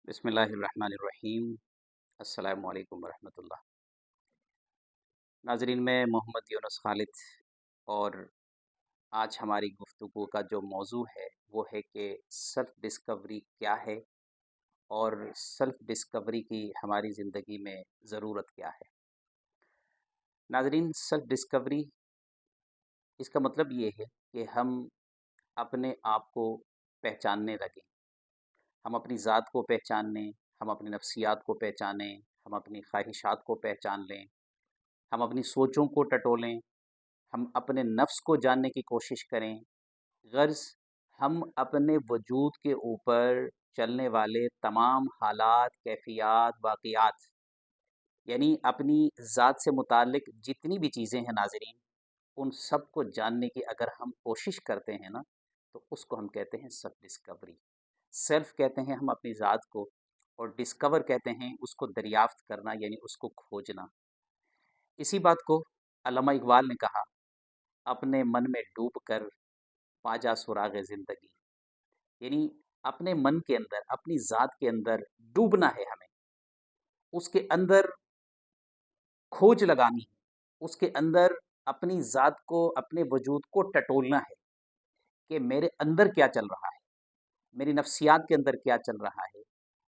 بسم اللہ الرحمن الرحیم۔ السلام علیکم ورحمۃ اللہ۔ ناظرین، میں محمد یونس خالد، اور آج ہماری گفتگو کا جو موضوع ہے وہ ہے کہ سیلف ڈسکوری کیا ہے اور سیلف ڈسکوری کی ہماری زندگی میں ضرورت کیا ہے۔ ناظرین، سیلف ڈسکوری اس کا مطلب یہ ہے کہ ہم اپنے آپ کو پہچاننے لگیں، ہم اپنی ذات کو پہچانیں، ہم اپنی نفسیات کو پہچانیں، ہم اپنی خواہشات کو پہچان لیں، ہم اپنی سوچوں کو ٹٹولیں، ہم اپنے نفس کو جاننے کی کوشش کریں۔ غرض ہم اپنے وجود کے اوپر چلنے والے تمام حالات، کیفیات، واقعات، یعنی اپنی ذات سے متعلق جتنی بھی چیزیں ہیں ناظرین، ان سب کو جاننے کی اگر ہم کوشش کرتے ہیں نا، تو اس کو ہم کہتے ہیں سیلف ڈسکوری۔ سیلف کہتے ہیں ہم اپنی ذات کو، اور ڈسکور کہتے ہیں اس کو دریافت کرنا، یعنی اس کو کھوجنا۔ اسی بات کو علامہ اقبال نے کہا، اپنے من میں ڈوب کر پا جا سراغ زندگی، یعنی اپنے من کے اندر، اپنی ذات کے اندر ڈوبنا ہے ہمیں، اس کے اندر کھوج لگانی ہے، اس کے اندر اپنی ذات کو، اپنے وجود کو ٹٹولنا ہے کہ میرے اندر کیا چل رہا ہے، میری نفسیات کے اندر کیا چل رہا ہے،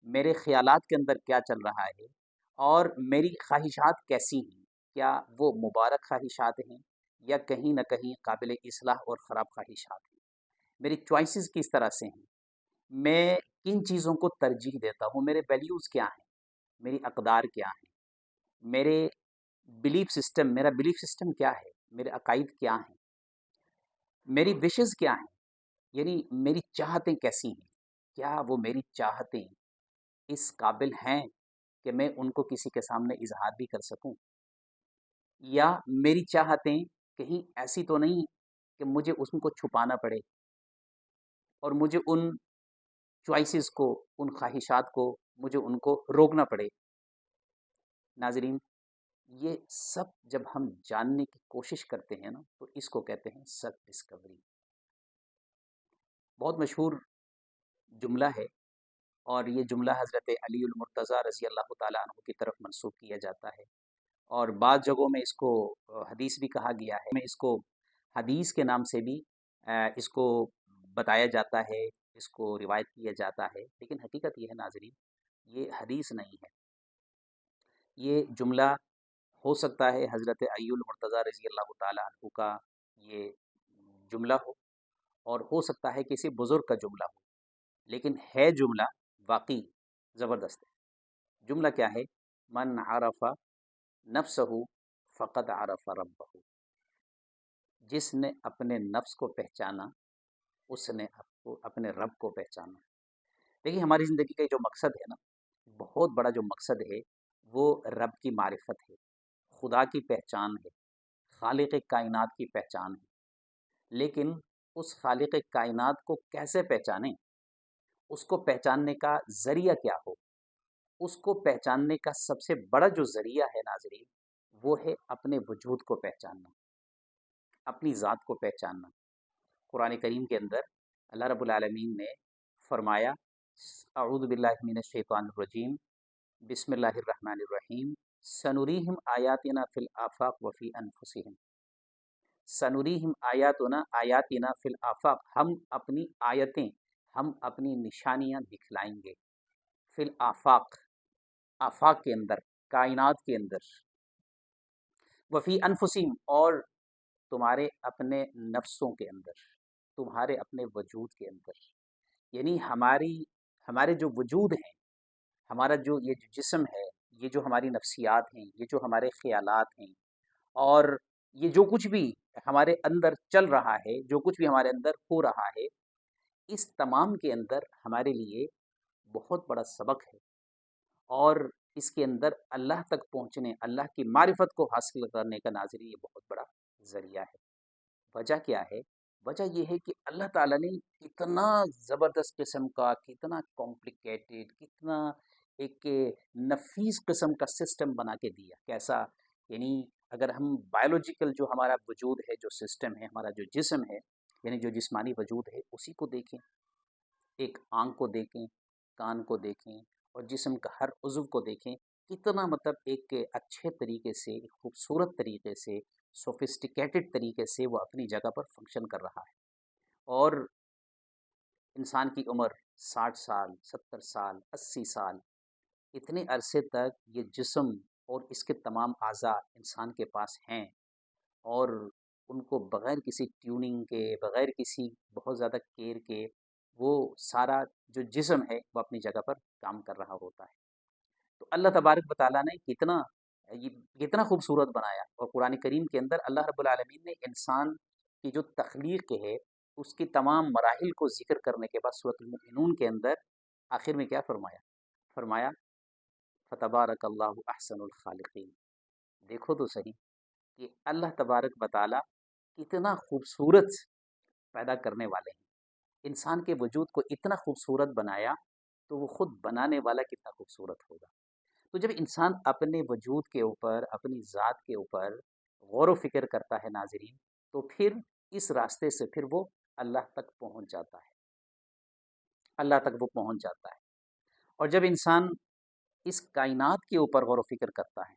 میرے خیالات کے اندر کیا چل رہا ہے، اور میری خواہشات کیسی ہیں، کیا وہ مبارک خواہشات ہیں یا کہیں نہ کہیں قابل اصلاح اور خراب خواہشات ہیں، میری چوائسیز کس طرح سے ہیں، میں کن چیزوں کو ترجیح دیتا ہوں، میرے ویلیوز کیا ہیں، میری اقدار کیا ہیں، میرے میرا بلیف سسٹم کیا ہے، میرے عقائد کیا ہیں، میری وشز کیا ہیں، یعنی میری چاہتیں کیسی ہیں، کیا وہ میری چاہتیں اس قابل ہیں کہ میں ان کو کسی کے سامنے اظہار بھی کر سکوں، یا میری چاہتیں کہیں ایسی تو نہیں کہ مجھے اس کو چھپانا پڑے اور مجھے ان چوائسیز کو، ان خواہشات کو، مجھے ان کو روکنا پڑے۔ ناظرین، یہ سب جب ہم جاننے کی کوشش کرتے ہیں نا، تو اس کو کہتے ہیں سیلف ڈسکوری۔ بہت مشہور جملہ ہے، اور یہ جملہ حضرت علی المرتضیٰ رضی اللہ تعالیٰ عنہ کی طرف منسوب کیا جاتا ہے، اور بعض جگہوں میں اس کو حدیث بھی کہا گیا ہے، میں اس کو حدیث کے نام سے بھی اس کو بتایا جاتا ہے، اس کو روایت کیا جاتا ہے، لیکن حقیقت یہ ہے ناظرین، یہ حدیث نہیں ہے۔ یہ جملہ ہو سکتا ہے حضرت علی المرتضیٰ رضی اللہ تعالیٰ عنہ کا یہ جملہ ہو، اور ہو سکتا ہے کسی بزرگ کا جملہ ہو، لیکن ہے جملہ واقعی زبردست ہے۔ جملہ کیا ہے؟ من عرف نفسہ فقد عرف ربہ، جس نے اپنے نفس کو پہچانا، اس نے اپنے رب کو پہچانا۔ دیکھیے، ہماری زندگی کا جو مقصد ہے نا، بہت بڑا جو مقصد ہے، وہ رب کی معرفت ہے، خدا کی پہچان ہے، خالق کائنات کی پہچان ہے۔ لیکن اس خالق کائنات کو کیسے پہچانیں، اس کو پہچاننے کا ذریعہ کیا ہو؟ اس کو پہچاننے کا سب سے بڑا جو ذریعہ ہے ناظرین، وہ ہے اپنے وجود کو پہچاننا، اپنی ذات کو پہچاننا۔ قرآن کریم کے اندر اللہ رب العالمین نے فرمایا، اعوذ باللہ من الشیطان الرجیم، بسم اللہ الرحمن الرحیم، سنریہم آیاتنا فی الآفاق وفی انفسہم، سنریہم آیاتنا فی الآفاق، ہم اپنی آیتیں، ہم اپنی نشانیاں دکھلائیں گے، فی الآفاق، آفاق کے اندر، کائنات کے اندر، وفی انفسہم، اور تمہارے اپنے نفسوں کے اندر، تمہارے اپنے وجود کے اندر، یعنی ہمارے جو وجود ہیں، ہمارا جو یہ جو جسم ہے، یہ جو ہماری نفسیات ہیں، یہ جو ہمارے خیالات ہیں، اور یہ جو کچھ بھی ہمارے اندر چل رہا ہے، جو کچھ بھی ہمارے اندر ہو رہا ہے، اس تمام کے اندر ہمارے لیے بہت بڑا سبق ہے، اور اس کے اندر اللہ تک پہنچنے، اللہ کی معرفت کو حاصل کرنے کا ناظرین یہ بہت بڑا ذریعہ ہے۔ وجہ کیا ہے؟ وجہ یہ ہے کہ اللہ تعالیٰ نے کتنا زبردست قسم کا، کتنا کمپلیکیٹڈ، کتنا ایک نفیس قسم کا سسٹم بنا کے دیا۔ کیسا؟ یعنی اگر ہم بایولوجیکل جو ہمارا وجود ہے، جو سسٹم ہے، ہمارا جو جسم ہے، یعنی جو جسمانی وجود ہے، اسی کو دیکھیں، ایک آنکھ کو دیکھیں، کان کو دیکھیں، اور جسم کا ہر عضو کو دیکھیں، کتنا مطلب ایک اچھے طریقے سے، ایک خوبصورت طریقے سے، سوفسٹیکیٹڈ طریقے سے وہ اپنی جگہ پر فنکشن کر رہا ہے۔ اور انسان کی عمر 60 سال، 70 سال، 80 سال، اتنے عرصے تک یہ جسم اور اس کے تمام اعضاء انسان کے پاس ہیں، اور ان کو بغیر کسی ٹیوننگ کے، بغیر کسی بہت زیادہ کیئر کے، وہ سارا جو جسم ہے وہ اپنی جگہ پر کام کر رہا ہوتا ہے۔ تو اللہ تبارک و تعالیٰ نے یہ کتنا خوبصورت بنایا، اور قرآن کریم کے اندر اللہ رب العالمین نے انسان کی جو تخلیق ہے اس کی تمام مراحل کو ذکر کرنے کے بعد سورۃ المؤمنون کے اندر آخر میں کیا فرمایا؟ فرمایا فتبارک اللہ احسن الخالقین۔ دیکھو تو صحیح کہ اللہ تبارک و تعالیٰ کتنا خوبصورت پیدا کرنے والے ہیں، انسان کے وجود کو اتنا خوبصورت بنایا، تو وہ خود بنانے والا کتنا خوبصورت ہوگا۔ تو جب انسان اپنے وجود کے اوپر، اپنی ذات کے اوپر غور و فکر کرتا ہے ناظرین، تو پھر اس راستے سے پھر وہ اللہ تک پہنچ جاتا ہے، اللہ تک وہ پہنچ جاتا ہے۔ اور جب انسان اس کائنات کے اوپر غور و فکر کرتا ہے،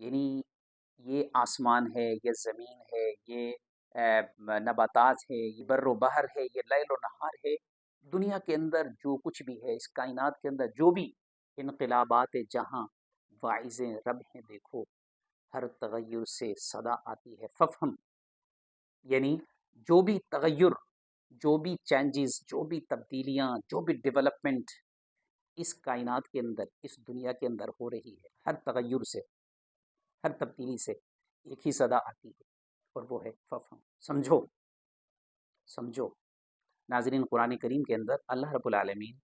یعنی یہ آسمان ہے، یہ زمین ہے، یہ نباتات ہے، یہ بر و بحر ہے، یہ لیل و نہار ہے، دنیا کے اندر جو کچھ بھی ہے، اس کائنات کے اندر جو بھی انقلابات جہاں واعظیں رب ہیں، دیکھو ہر تغیر سے صدا آتی ہے ففہم، یعنی جو بھی تغیر، جو بھی چینجز، جو بھی تبدیلیاں، جو بھی ڈیولپمنٹ اس کائنات کے اندر، اس دنیا کے اندر ہو رہی ہے، ہر تغیر سے، ہر تبدیلی سے ایک ہی صدا آتی ہے، اور وہ ہے ففہم، سمجھو، سمجھو۔ ناظرین، قرآن کریم کے اندر اللہ رب العالمین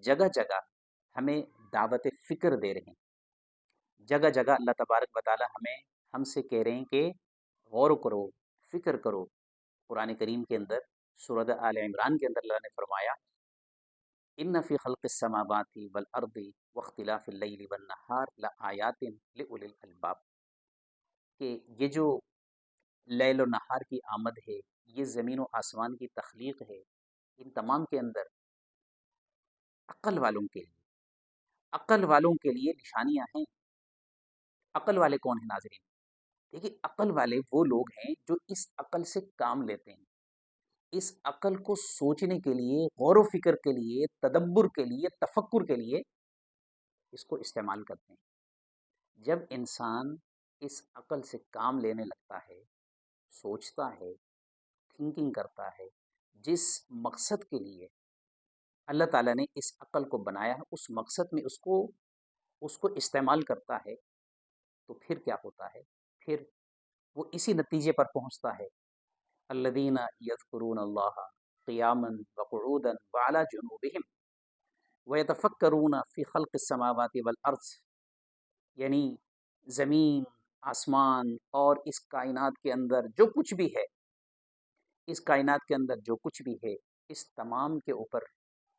جگہ جگہ ہمیں دعوت فکر دے رہے ہیں، جگہ جگہ اللہ تبارک و تعالی ہم سے کہہ رہے ہیں کہ غور کرو، فکر کرو۔ قرآن کریم کے اندر سورۃ آل عمران کے اندر اللہ نے فرمایا ان فی خلق السماوات والارض واختلاف اللیل والنہار لآیات لأولی الالباب، کہ یہ جو لیل و نہار کی آمد ہے، یہ زمین و آسمان کی تخلیق ہے، ان تمام کے اندر عقل والوں کے لیے، عقل والوں کے لیے نشانیاں ہیں۔ عقل والے کون ہیں ناظرین؟ دیکھیے، عقل والے وہ لوگ ہیں جو اس عقل سے کام لیتے ہیں، اس عقل کو سوچنے کے لیے، غور و فکر کے لیے، تدبر کے لیے، تفکر کے لیے اس کو استعمال کرتے ہیں۔ جب انسان اس عقل سے کام لینے لگتا ہے، سوچتا ہے، تھنکنگ کرتا ہے، جس مقصد کے لیے اللہ تعالیٰ نے اس عقل کو بنایا ہے، اس مقصد میں اس کو استعمال کرتا ہے، تو پھر کیا ہوتا ہے؟ پھر وہ اسی نتیجے پر پہنچتا ہے، الذین یذکرون اللہ قیاما وقعودا وعلی جنوبہم ویتفکرون فی خلق السماوات والارض، یعنی زمین، آسمان اور اس کائنات کے اندر جو کچھ بھی ہے، اس کائنات کے اندر جو کچھ بھی ہے، اس تمام کے اوپر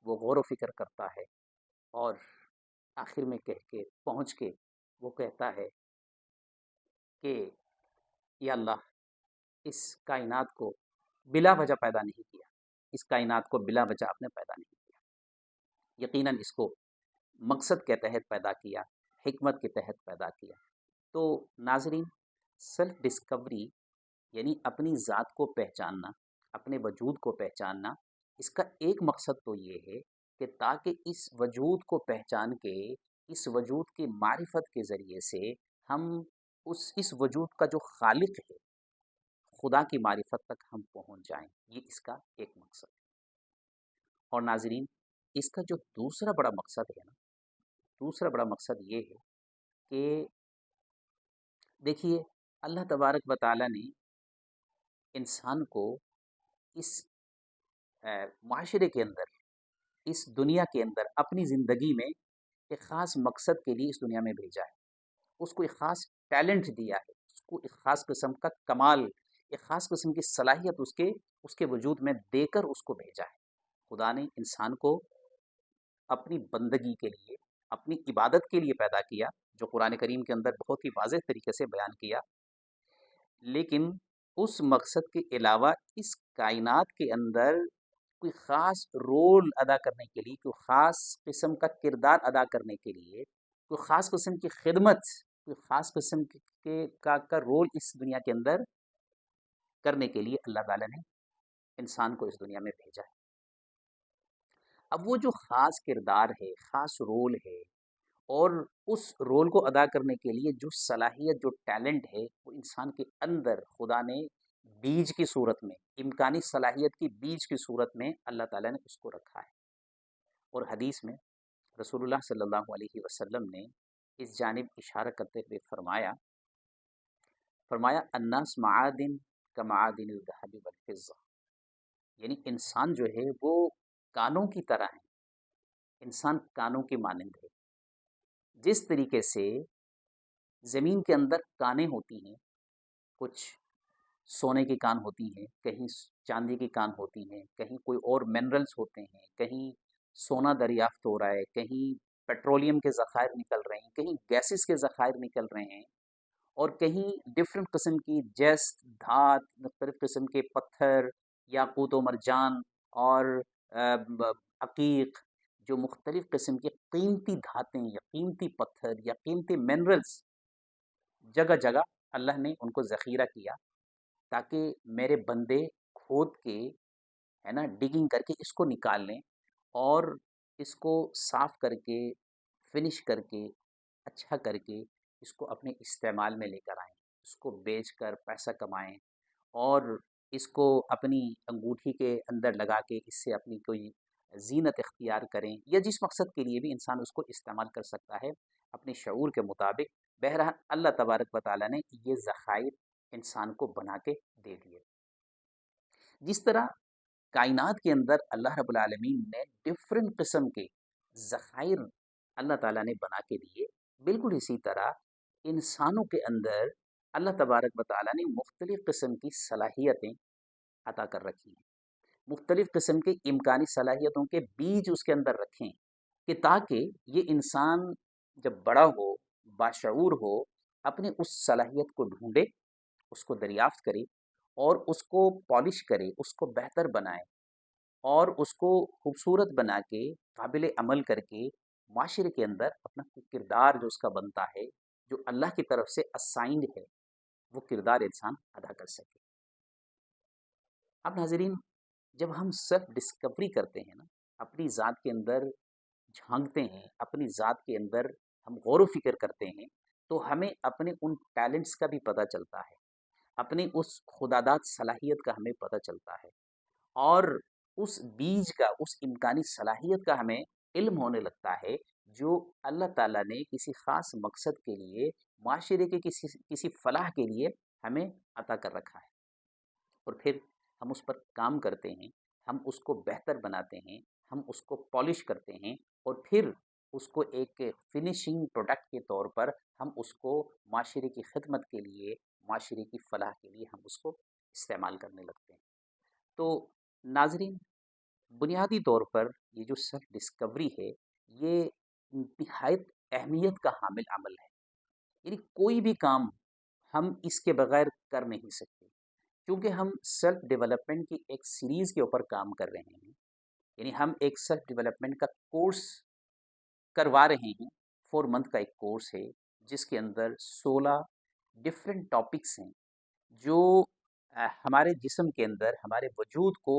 وہ غور و فکر کرتا ہے، اور آخر میں پہنچ کے وہ کہتا ہے کہ یا اللہ، اس کائنات کو بلا وجہ پیدا نہیں کیا، اس کائنات کو بلا وجہ آپ نے پیدا نہیں کیا، یقیناً اس کو مقصد کے تحت پیدا کیا، حکمت کے تحت پیدا کیا۔ تو ناظرین، سیلف ڈسکوری یعنی اپنی ذات کو پہچاننا، اپنے وجود کو پہچاننا، اس کا ایک مقصد تو یہ ہے کہ تاکہ اس وجود کو پہچان کے، اس وجود کی معرفت کے ذریعے سے ہم اس وجود کا جو خالق ہے، خدا کی معرفت تک ہم پہنچ جائیں، یہ اس کا ایک مقصد ہے۔ اور ناظرین، اس کا جو دوسرا بڑا مقصد ہے نا، دوسرا بڑا مقصد یہ ہے کہ دیکھیے، اللہ تبارک و تعالیٰ نے انسان کو اس معاشرے کے اندر، اس دنیا کے اندر، اپنی زندگی میں ایک خاص مقصد کے لیے اس دنیا میں بھیجا ہے، اس کو ایک خاص ٹیلنٹ دیا ہے، اس کو ایک خاص قسم کا کمال، ایک خاص قسم کی صلاحیت اس کے وجود میں دے کر اس کو بھیجا ہے۔ خدا نے انسان کو اپنی بندگی کے لیے، اپنی عبادت کے لیے پیدا کیا، جو قرآن کریم کے اندر بہت ہی واضح طریقے سے بیان کیا، لیکن اس مقصد کے علاوہ اس کائنات کے اندر کوئی خاص رول ادا کرنے کے لیے، کوئی خاص قسم کا کردار ادا کرنے کے لیے، کوئی خاص قسم کی خدمت، کوئی خاص قسم کا رول اس دنیا کے اندر کرنے کے لیے اللہ تعالیٰ نے انسان کو اس دنیا میں بھیجا ہے۔ اب وہ جو خاص کردار ہے، خاص رول ہے، اور اس رول کو ادا کرنے کے لیے جو صلاحیت، جو ٹیلنٹ ہے، وہ انسان کے اندر خدا نے بیج کی صورت میں، امکانی صلاحیت کی بیج کی صورت میں اللہ تعالیٰ نے اس کو رکھا ہے۔ اور حدیث میں رسول اللہ صلی اللہ علیہ وسلم نے اس جانب اشارہ کرتے ہوئے فرمایا الناس معادن کمعادن الذهب والفضة، یعنی انسان جو ہے وہ کانوں کی طرح ہے، انسان کانوں کی مانند ہے۔ جس طریقے سے زمین کے اندر کانیں ہوتی ہیں، کچھ سونے کی کان ہوتی ہیں، کہیں چاندی کی کان ہوتی ہیں، کہیں کوئی اور منرلز ہوتے ہیں، کہیں سونا دریافت ہو رہا ہے، کہیں پیٹرولیم کے ذخائر نکل رہے ہیں، کہیں گیسز کے ذخائر نکل رہے ہیں، اور کہیں ڈفرینٹ قسم کی جیس، دھات، مختلف قسم کے پتھر، یاقوت و مرجان اور عقیق، جو مختلف قسم کی قیمتی دھاتیں یا قیمتی پتھر یا قیمتی منرلز جگہ جگہ اللہ نے ان کو ذخیرہ کیا، تاکہ میرے بندے کھود کے، ہے نا، ڈگنگ کر کے اس کو نکال لیں، اور اس کو صاف کر کے، فنش کر کے، اچھا کر کے اس کو اپنے استعمال میں لے کر آئیں، اس کو بیچ کر پیسہ کمائیں، اور اس کو اپنی انگوٹھی کے اندر لگا کے اس سے اپنی کوئی زینت اختیار کریں، یا جس مقصد کے لیے بھی انسان اس کو استعمال کر سکتا ہے اپنے شعور کے مطابق۔ بہرحال اللہ تبارک و تعالیٰ نے یہ ذخائر انسان کو بنا کے دے دیے۔ جس طرح کائنات کے اندر اللہ رب العالمین نے ڈفرینٹ قسم کے ذخائر اللہ تعالیٰ نے بنا کے دیے، بالکل اسی طرح انسانوں کے اندر اللہ تبارک و تعالیٰ نے مختلف قسم کی صلاحیتیں عطا کر رکھی ہیں، مختلف قسم کے امکانی صلاحیتوں کے بیج اس کے اندر رکھیں، کہ تاکہ یہ انسان جب بڑا ہو، باشعور ہو، اپنے اس صلاحیت کو ڈھونڈے، اس کو دریافت کرے، اور اس کو پالش کرے، اس کو بہتر بنائے، اور اس کو خوبصورت بنا کے، قابل عمل کر کے معاشرے کے اندر اپنا کردار جو اس کا بنتا ہے، جو اللہ کی طرف سے اسائنڈ ہے، وہ کردار انسان ادا کر سکے۔ اب ناظرین، جب ہم سیلف ڈسکوری کرتے ہیں نا، اپنی ذات کے اندر جھانکتے ہیں، اپنی ذات کے اندر ہم غور و فکر کرتے ہیں، تو ہمیں اپنے ان ٹیلنٹس کا بھی پتہ چلتا ہے، اپنی اس خداداد صلاحیت کا ہمیں پتہ چلتا ہے، اور اس بیج کا، اس امکانی صلاحیت کا ہمیں علم ہونے لگتا ہے، جو اللہ تعالیٰ نے کسی خاص مقصد کے لیے، معاشرے کے کسی فلاح کے لیے ہمیں عطا کر رکھا ہے، اور پھر ہم اس پر کام کرتے ہیں، ہم اس کو بہتر بناتے ہیں، ہم اس کو پالش کرتے ہیں، اور پھر اس کو ایک فنیشنگ پروڈکٹ کے طور پر ہم اس کو معاشرے کی خدمت کے لیے، معاشرے کی فلاح کے لیے ہم اس کو استعمال کرنے لگتے ہیں۔ تو ناظرین، بنیادی طور پر یہ جو سیلف ڈسکوری ہے، یہ نہایت اہمیت کا حامل عمل ہے، یعنی کوئی بھی کام ہم اس کے بغیر کر نہیں سکتے، کیونکہ ہم سیلف ڈیولپمنٹ کی ایک سیریز کے اوپر کام کر رہے ہیں، یعنی ہم ایک سیلف ڈیولپمنٹ کا کورس کروا رہے ہیں، 4 منتھ کا ایک کورس ہے، جس کے اندر 16 ڈفرینٹ ٹاپکس ہیں، جو ہمارے جسم کے اندر ہمارے وجود کو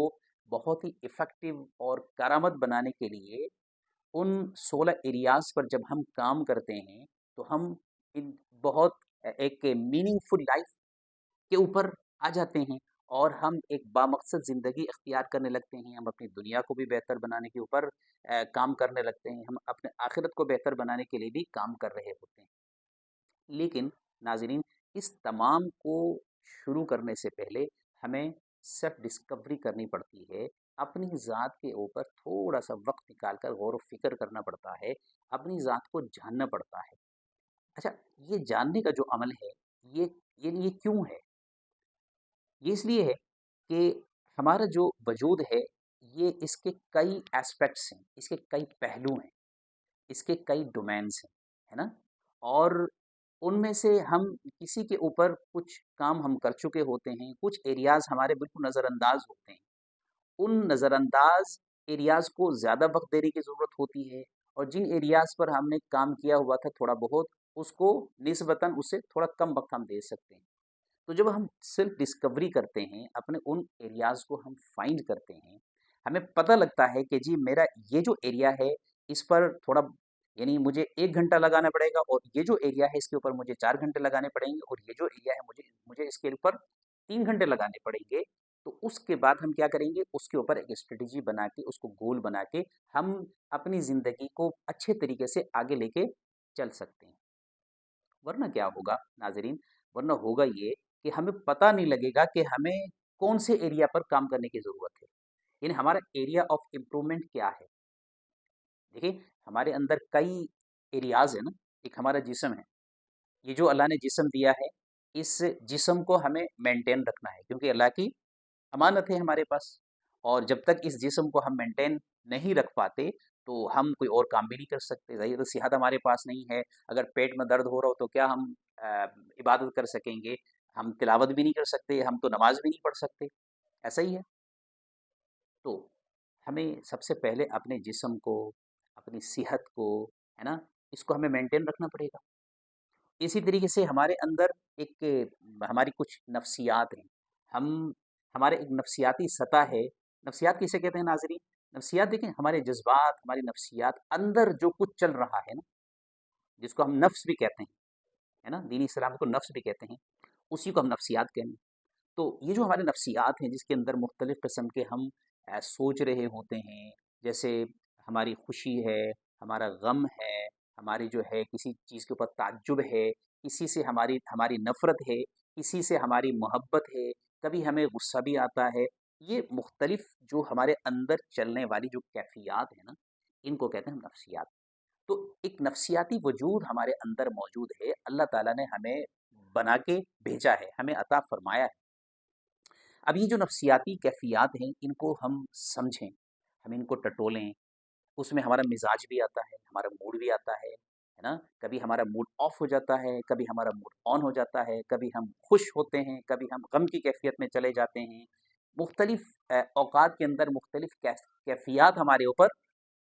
بہت ہی افیکٹو اور کارآمد بنانے کے لیے ان 16 ایریاز پر جب ہم کام کرتے ہیں، تو ہم ان بہت ایک میننگ فل لائف کے اوپر آ جاتے ہیں، اور ہم ایک بامقصد زندگی اختیار کرنے لگتے ہیں، ہم اپنی دنیا کو بھی بہتر بنانے کے اوپر کام کرنے لگتے ہیں، ہم اپنے آخرت کو بہتر بنانے کے لیے بھی کام کر رہے ہوتے ہیں۔ لیکن ناظرین، اس تمام کو شروع کرنے سے پہلے ہمیں سیلف ڈسکوری کرنی پڑتی ہے، اپنی ذات کے اوپر تھوڑا سا وقت نکال کر غور و فکر کرنا پڑتا ہے، اپنی ذات کو جاننا پڑتا ہے۔ اچھا، یہ جاننے کا جو عمل ہے، یہ کیوں ہے؟ یہ اس لیے ہے کہ ہمارا جو وجود ہے، یہ اس کے کئی ایسپیکٹس ہیں، اس کے کئی پہلو ہیں، اس کے کئی ڈومینس ہیں، ہے نا، اور ان میں سے ہم کسی کے اوپر کچھ کام ہم کر چکے ہوتے ہیں، کچھ ایریاز ہمارے بالکل نظر انداز ہوتے ہیں، ان نظر انداز ایریاز کو زیادہ وقت دینے کی ضرورت ہوتی ہے، اور جن ایریاز پر ہم نے کام کیا ہوا تھا تھوڑا بہت، اس کو نسبتاً اس سے تھوڑا کم وقت ہم دے سکتے ہیں۔ تو جب ہم سیلف ڈسکوری کرتے ہیں، اپنے ان ایریاز کو ہم فائنڈ کرتے ہیں، ہمیں پتہ لگتا ہے کہ جی میرا یہ جو ایریا ہے اس پر تھوڑا، یعنی مجھے 1 گھنٹہ لگانا پڑے گا، اور یہ جو ایریا ہے اس کے اوپر مجھے 4 گھنٹے لگانے پڑیں گے، اور یہ جو ایریا ہے مجھے اس کے اوپر 3 گھنٹے لگانے پڑیں گے۔ تو اس کے بعد ہم کیا کریں گے، اس کے اوپر ایک اسٹریٹجی بنا کے، اس کو گول بنا کے ہم اپنی زندگی کو اچھے طریقے سے آگے لے کے چل سکتے ہیں۔ ورنہ کیا ہوگا ناظرین، ورنہ ہوگا یہ کہ ہمیں پتہ نہیں لگے گا کہ ہمیں کون سے ایریا پر کام کرنے کی ضرورت ہے، یعنی ہمارا ایریا آف امپرومنٹ کیا ہے۔ دیکھیں، ہمارے اندر کئی ایریاز ہیں نا۔ ایک ہمارا جسم ہے، یہ جو اللہ نے جسم دیا ہے، اس جسم کو ہمیں مینٹین رکھنا ہے، کیونکہ اللہ کی امانت ہے ہمارے پاس، اور جب تک اس جسم کو ہم مینٹین نہیں رکھ پاتے تو ہم کوئی اور کام بھی نہیں کر سکتے۔ ظاہر ہے صحت ہمارے پاس نہیں ہے، اگر پیٹ میں درد ہو رہا ہو تو کیا ہم عبادت کر سکیں گے؟ ہم تلاوت بھی نہیں کر سکتے، ہم تو نماز بھی نہیں پڑھ سکتے، ایسا ہی ہے۔ تو ہمیں سب سے پہلے اپنے جسم کو، اپنی صحت کو، ہے نا، اس کو ہمیں مینٹین رکھنا پڑے گا۔ اسی طریقے سے ہمارے اندر ایک ہماری کچھ نفسیات ہیں، ہم ہمارے ایک نفسیاتی سطح ہے۔ نفسیات کسے کہتے ہیں ناظرین؟ نفسیات دیکھیں، ہمارے جذبات، ہماری نفسیات، اندر جو کچھ چل رہا ہے نا، جس کو ہم نفس بھی کہتے ہیں، ہے نا، دینی اسلام کو نفس بھی کہتے ہیں، اسی کو ہم نفسیات کہیں گے۔ تو یہ جو ہمارے نفسیات ہیں، جس کے اندر مختلف قسم کے ہم سوچ رہے ہوتے ہیں، جیسے ہماری خوشی ہے، ہمارا غم ہے، ہماری جو ہے کسی چیز کے اوپر تعجب ہے، کسی سے ہماری نفرت ہے، کسی سے ہماری محبت ہے، کبھی ہمیں غصہ بھی آتا ہے۔ یہ مختلف جو ہمارے اندر چلنے والی جو کیفیات ہیں نا، ان کو کہتے ہیں ہم نفسیات۔ تو ایک نفسیاتی وجود ہمارے اندر موجود ہے، اللہ تعالیٰ نے ہمیں بنا کے بھیجا ہے، ہمیں عطا فرمایا ہے۔ اب یہ جو نفسیاتی کیفیات ہیں، ان کو ہم سمجھیں، ہم ان کو ٹٹولیں۔ اس میں ہمارا مزاج بھی آتا ہے، ہمارا موڈ بھی آتا ہے نا، کبھی ہمارا موڈ آف ہو جاتا ہے، کبھی ہمارا موڈ آن ہو جاتا ہے، کبھی ہم خوش ہوتے ہیں، کبھی ہم غم کی کیفیت میں چلے جاتے ہیں۔ مختلف اوقات کے اندر مختلف کیفیات ہمارے اوپر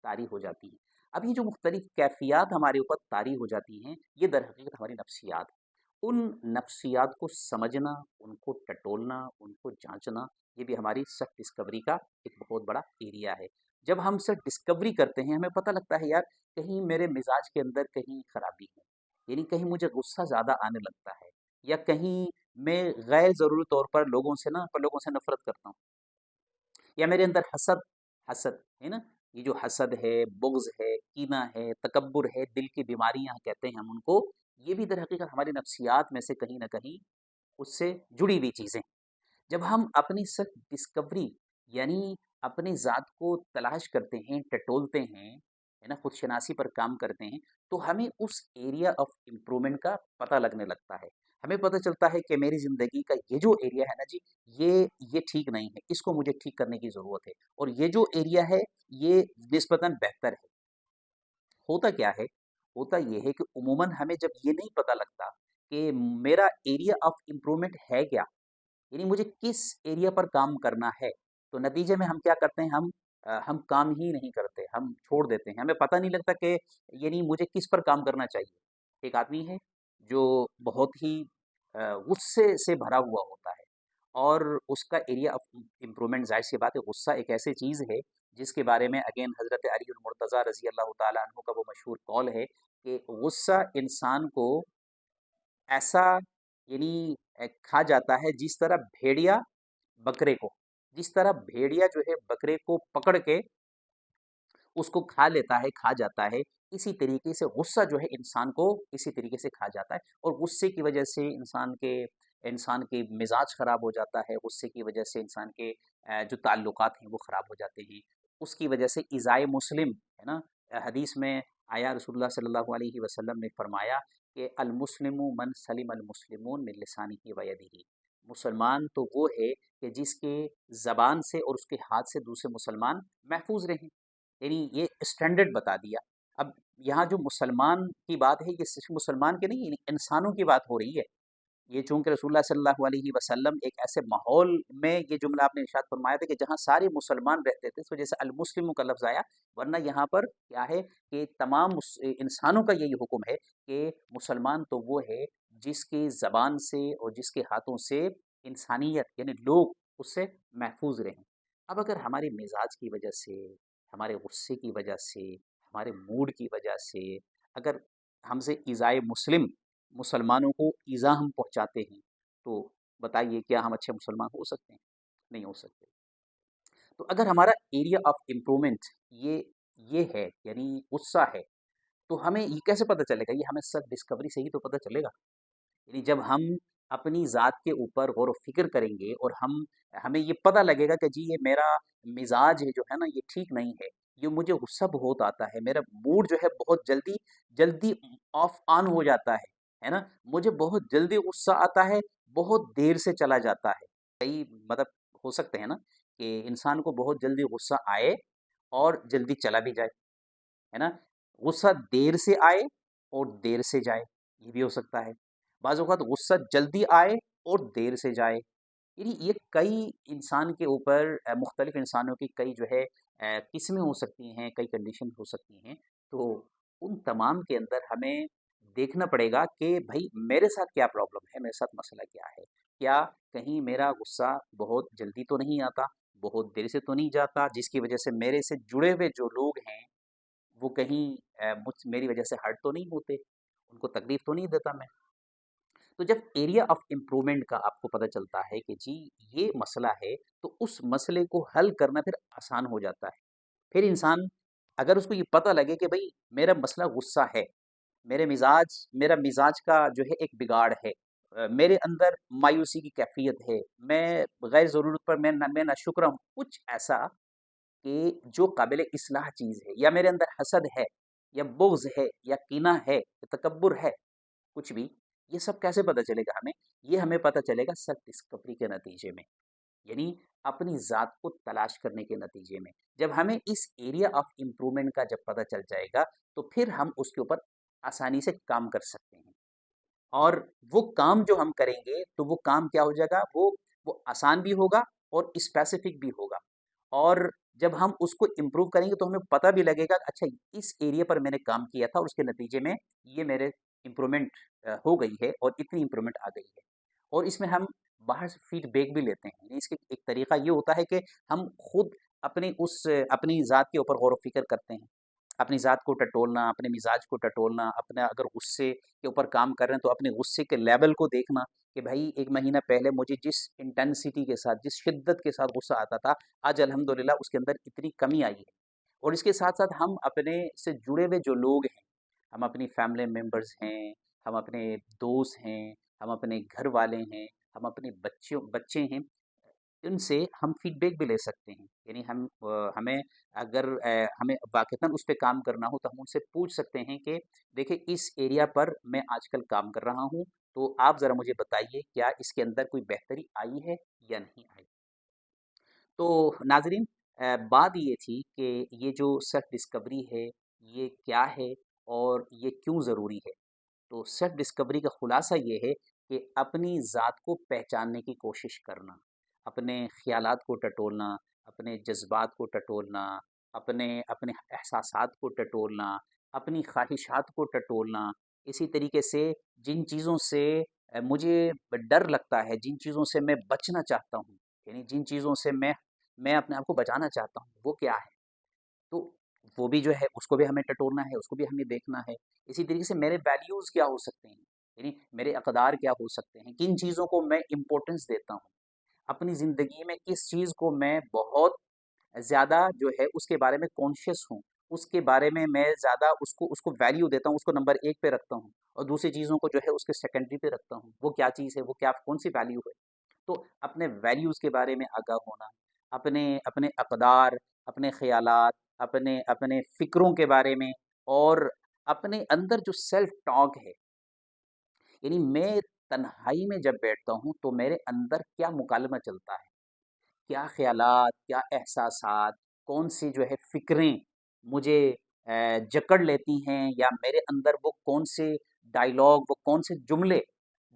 طاری ہو جاتی ہیں۔ اب یہ جو مختلف کیفیات ہمارے اوپر طاری ہو جاتی ہیں، یہ در حقیقت ہماری نفسیات ہیں۔ ان نفسیات کو سمجھنا، ان کو ٹٹولنا، ان کو جانچنا، یہ بھی ہماری سیلف ڈسکوری کا ایک بہت بڑا ایریا ہے۔ جب ہم سیلف ڈسکوری کرتے ہیں، ہمیں پتہ لگتا ہے یار کہیں میرے مزاج کے اندر کہیں خرابی ہے، یعنی کہیں مجھے غصہ زیادہ آنے لگتا ہے، یا کہیں میں غیر ضروری طور پر لوگوں سے نفرت کرتا ہوں، یا میرے اندر حسد ہے نا، یہ جو حسد ہے، بغض ہے، کینہ ہے، تکبر ہے، دل کی بیماریاں کہتے ہیں ہم ان کو، یہ بھی در حقیقت ہماری نفسیات میں سے کہیں نہ کہیں اس سے جڑی ہوئی چیزیں۔ جب ہم اپنی سیلف ڈسکوری، یعنی اپنی ذات کو تلاش کرتے ہیں، ٹٹولتے ہیں، ہے نا، خود شناسی پر کام کرتے ہیں، تو ہمیں اس ایریا آف امپرومنٹ کا پتہ لگنے لگتا ہے۔ ہمیں پتہ چلتا ہے کہ میری زندگی کا یہ جو ایریا ہے نا جی، یہ ٹھیک نہیں ہے، اس کو مجھے ٹھیک کرنے کی ضرورت ہے، اور یہ جو ایریا ہے یہ نسبتاً بہتر ہے۔ ہوتا کیا ہے؟ ہوتا یہ ہے کہ عموماً ہمیں جب یہ نہیں پتہ لگتا کہ میرا ایریا آف امپرومنٹ ہے کیا، یعنی مجھے کس ایریا پر کام کرنا ہے، تو نتیجے میں ہم کیا کرتے ہیں، ہم کام ہی نہیں کرتے، ہم چھوڑ دیتے ہیں، ہمیں پتہ نہیں لگتا کہ یعنی مجھے کس پر کام کرنا چاہیے۔ ایک آدمی ہے جو بہت ہی غصے سے بھرا ہوا ہوتا ہے، اور اس کا ایریا آف امپرومنٹ، ظاہر سی بات ہے غصہ ایک ایسی چیز ہے جس کے بارے میں اگین حضرت علی المرتضیٰ رضی اللہ تعالیٰ عنہ کا وہ مشہور قول ہے کہ غصہ انسان کو ایسا، یعنی کھا جاتا ہے جس طرح بھیڑیا بکرے کو، جس طرح بھیڑیا جو ہے بکرے کو پکڑ کے اس کو کھا لیتا ہے، کھا جاتا ہے، اسی طریقے سے غصہ جو ہے انسان کو اسی طریقے سے کھا جاتا ہے، اور غصے کی وجہ سے انسان کے مزاج خراب ہو جاتا ہے، غصے کی وجہ سے انسان کے جو تعلقات ہیں وہ خراب ہو جاتے ہیں، اس کی وجہ سے ایذائے مسلم، ہے نا، حدیث میں آیا، رسول اللہ صلی اللہ علیہ وسلم نے فرمایا کہ المسلم من سلم المسلمون من لسانہ و یدہ، مسلمان تو وہ ہے کہ جس کے زبان سے اور اس کے ہاتھ سے دوسرے مسلمان محفوظ رہیں، یعنی یہ اسٹینڈرڈ بتا دیا۔ اب یہاں جو مسلمان کی بات ہے، یہ صرف مسلمان کے نہیں، یعنی انسانوں کی بات ہو رہی ہے، یہ چونکہ رسول اللہ صلی اللہ علیہ وسلم ایک ایسے ماحول میں یہ جملہ آپ نے ارشاد فرمایا تھا کہ جہاں سارے مسلمان رہتے تھے، اس وجہ سے المسلموں کا لفظ آیا، ورنہ یہاں پر کیا ہے کہ تمام انسانوں کا یہی حکم ہے کہ مسلمان تو وہ ہے جس کی زبان سے اور جس کے ہاتھوں سے انسانیت یعنی لوگ اس سے محفوظ رہیں۔ اب اگر ہماری مزاج کی وجہ سے، ہمارے غصے کی وجہ سے، ہمارے موڈ کی وجہ سے اگر ہم سے ایذائے مسلمانوں کو ایذا ہم پہنچاتے ہیں، تو بتائیے کیا ہم اچھے مسلمان ہو سکتے ہیں؟ نہیں ہو سکتے۔ تو اگر ہمارا ایریا آف امپرومنٹ یہ یہ ہے یعنی غصہ ہے، تو ہمیں یہ کیسے پتہ چلے گا؟ یہ ہمیں سیلف ڈسکوری سے ہی تو پتہ چلے گا۔ یعنی جب ہم اپنی ذات کے اوپر غور و فکر کریں گے اور ہمیں یہ پتہ لگے گا کہ جی یہ میرا مزاج ہے جو ہے نا یہ ٹھیک نہیں ہے، یہ مجھے غصہ بہت آتا ہے، میرا موڈ جو ہے بہت جلدی جلدی آف آن ہو جاتا ہے نا، مجھے بہت جلدی غصہ آتا ہے، بہت دیر سے چلا جاتا ہے۔ کئی مطلب ہو سکتے ہیں نا کہ انسان کو بہت جلدی غصہ آئے اور جلدی چلا بھی جائے، ہے نا، غصہ دیر سے آئے اور دیر سے جائے، یہ بھی ہو سکتا ہے۔ بعض اوقات غصہ جلدی آئے اور دیر سے جائے، یعنی یہ کئی انسان کے اوپر مختلف انسانوں کی کئی جو ہے قسمیں ہو سکتی ہیں، کئی کنڈیشن ہو سکتی ہیں، تو ان تمام کے اندر ہمیں دیکھنا پڑے گا کہ بھائی میرے ساتھ کیا پرابلم ہے، میرے ساتھ مسئلہ کیا ہے، کیا کہیں میرا غصہ بہت جلدی تو نہیں آتا، بہت دیر سے تو نہیں جاتا، جس کی وجہ سے میرے سے جڑے ہوئے جو لوگ ہیں وہ کہیں میری وجہ سے ہرٹ تو نہیں ہوتے، ان کو تکلیف تو نہیں دیتا میں۔ تو جب ایریا آف امپرومنٹ کا آپ کو پتہ چلتا ہے کہ جی یہ مسئلہ ہے، تو اس مسئلے کو حل کرنا پھر آسان ہو جاتا ہے۔ پھر انسان اگر اس کو یہ پتہ لگے کہ بھئی میرا مسئلہ غصہ ہے، میرا مزاج کا جو ہے ایک بگاڑ ہے، میرے اندر مایوسی کی کیفیت ہے، میں غیر ضرورت پر میں ناشکرا ہوں، کچھ ایسا کہ جو قابل اصلاح چیز ہے، یا میرے اندر حسد ہے، یا بغض ہے، یا کینہ ہے، یا تکبر ہے، کچھ بھی، یہ سب کیسے پتہ چلے گا ہمیں؟ یہ ہمیں پتہ چلے گا سیلف ڈسکوری کے نتیجے میں، یعنی اپنی ذات کو تلاش کرنے کے نتیجے میں۔ جب ہمیں اس ایریا آف امپرومنٹ کا جب پتہ چل جائے گا تو پھر ہم اس کے اوپر آسانی سے کام کر سکتے ہیں، اور وہ کام جو ہم کریں گے تو وہ کام کیا ہو جائے گا، وہ آسان بھی ہوگا اور اسپیسیفک بھی ہوگا، اور جب ہم اس کو امپروو کریں گے تو ہمیں پتہ بھی لگے گا کہ اچھا اس ایریا پر میں نے کام کیا تھا اور اس کے نتیجے میں یہ میرے امپرومنٹ ہو گئی ہے اور اتنی امپرومنٹ آ گئی ہے، اور اس میں ہم باہر سے فیڈ بیک بھی لیتے ہیں، یعنی اس کے ایک طریقہ یہ ہوتا ہے کہ ہم خود اپنی ذات کے اوپر غور و فکر کرتے ہیں، اپنی ذات کو ٹٹولنا، اپنے مزاج کو ٹٹولنا، اپنا اگر غصے کے اوپر کام کر رہے ہیں تو اپنے غصے کے لیول کو دیکھنا کہ بھائی ایک مہینہ پہلے مجھے جس انٹینسٹی کے ساتھ، جس شدت کے ساتھ غصہ آتا تھا، آج الحمدللہ اس کے اندر اتنی کمی آئی ہے۔ اور اس کے ساتھ ساتھ ہم اپنے سے جڑے ہوئے جو لوگ ہیں، ہم اپنی فیملی ممبرز ہیں، ہم اپنے دوست ہیں، ہم اپنے گھر والے ہیں، ہم اپنے بچے ہیں، ان سے ہم فیڈ بیک بھی لے سکتے ہیں، یعنی ہمیں اگر ہمیں واقعتاً اس پہ کام کرنا ہو تو ہم ان سے پوچھ سکتے ہیں کہ دیکھیں اس ایریا پر میں آج کل کام کر رہا ہوں، تو آپ ذرا مجھے بتائیے کیا اس کے اندر کوئی بہتری آئی ہے یا نہیں آئی۔ تو ناظرین، بات یہ تھی کہ یہ جو سیلف ڈسکوری ہے یہ کیا ہے اور یہ کیوں ضروری ہے۔ تو سیلف ڈسکوری کا خلاصہ یہ ہے کہ اپنی ذات کو پہچاننے کی کوشش کرنا، اپنے خیالات کو ٹٹولنا، اپنے جذبات کو ٹٹولنا، اپنے اپنے احساسات کو ٹٹولنا، اپنی خواہشات کو ٹٹولنا، اسی طریقے سے جن چیزوں سے مجھے ڈر لگتا ہے، جن چیزوں سے میں بچنا چاہتا ہوں، یعنی جن چیزوں سے میں اپنے آپ کو بچانا چاہتا ہوں وہ کیا ہے، تو وہ بھی جو ہے اس کو بھی ہمیں ٹٹولنا ہے، اس کو بھی ہمیں دیکھنا ہے۔ اسی طریقے سے میرے ویلیوز کیا ہو سکتے ہیں، یعنی میرے اقدار کیا ہو سکتے ہیں، کن چیزوں کو میں امپورٹنس دیتا ہوں، اپنی زندگی میں کس چیز کو میں بہت زیادہ جو ہے اس کے بارے میں کانشیس ہوں، اس کے بارے میں زیادہ اس کو ویلیو دیتا ہوں، اس کو نمبر ایک پہ رکھتا ہوں، اور دوسری چیزوں کو جو ہے اس کے سیکنڈری پہ رکھتا ہوں، وہ کیا چیز ہے، وہ کیا کون سی ویلیو ہے۔ تو اپنے ویلیوز کے بارے میں آگاہ ہونا، اپنے اپنے اقدار، اپنے خیالات، اپنے اپنے فکروں کے بارے میں، اور اپنے اندر جو سیلف ٹاک ہے، یعنی میں تنہائی میں جب بیٹھتا ہوں تو میرے اندر کیا مکالمہ چلتا ہے، کیا خیالات، کیا احساسات، کون سی جو ہے فکریں مجھے جکڑ لیتی ہیں، یا میرے اندر وہ کون سے ڈائیلاگ، وہ کون سے جملے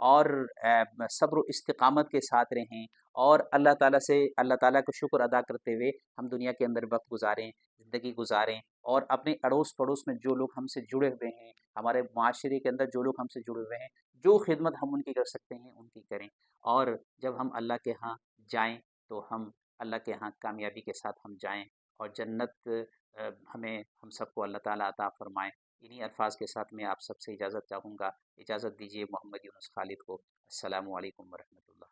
اور صبر و استقامت کے ساتھ رہیں، اور اللہ تعالیٰ کا شکر ادا کرتے ہوئے ہم دنیا کے اندر وقت گزاریں، زندگی گزاریں، اور اپنے اڑوس پڑوس میں جو لوگ ہم سے جڑے ہوئے ہیں، ہمارے معاشرے کے اندر جو لوگ ہم سے جڑے ہوئے ہیں، جو خدمت ہم ان کی کر سکتے ہیں ان کی کریں، اور جب ہم اللہ کے ہاں جائیں تو ہم اللہ کے ہاں کامیابی کے ساتھ ہم جائیں، اور جنت ہم سب کو اللہ تعالیٰ عطا فرمائیں۔ انہی الفاظ کے ساتھ میں آپ سب سے اجازت چاہوں گا۔ اجازت دیجیے محمد یونس خالد کو۔ السلام علیکم ورحمۃ اللہ۔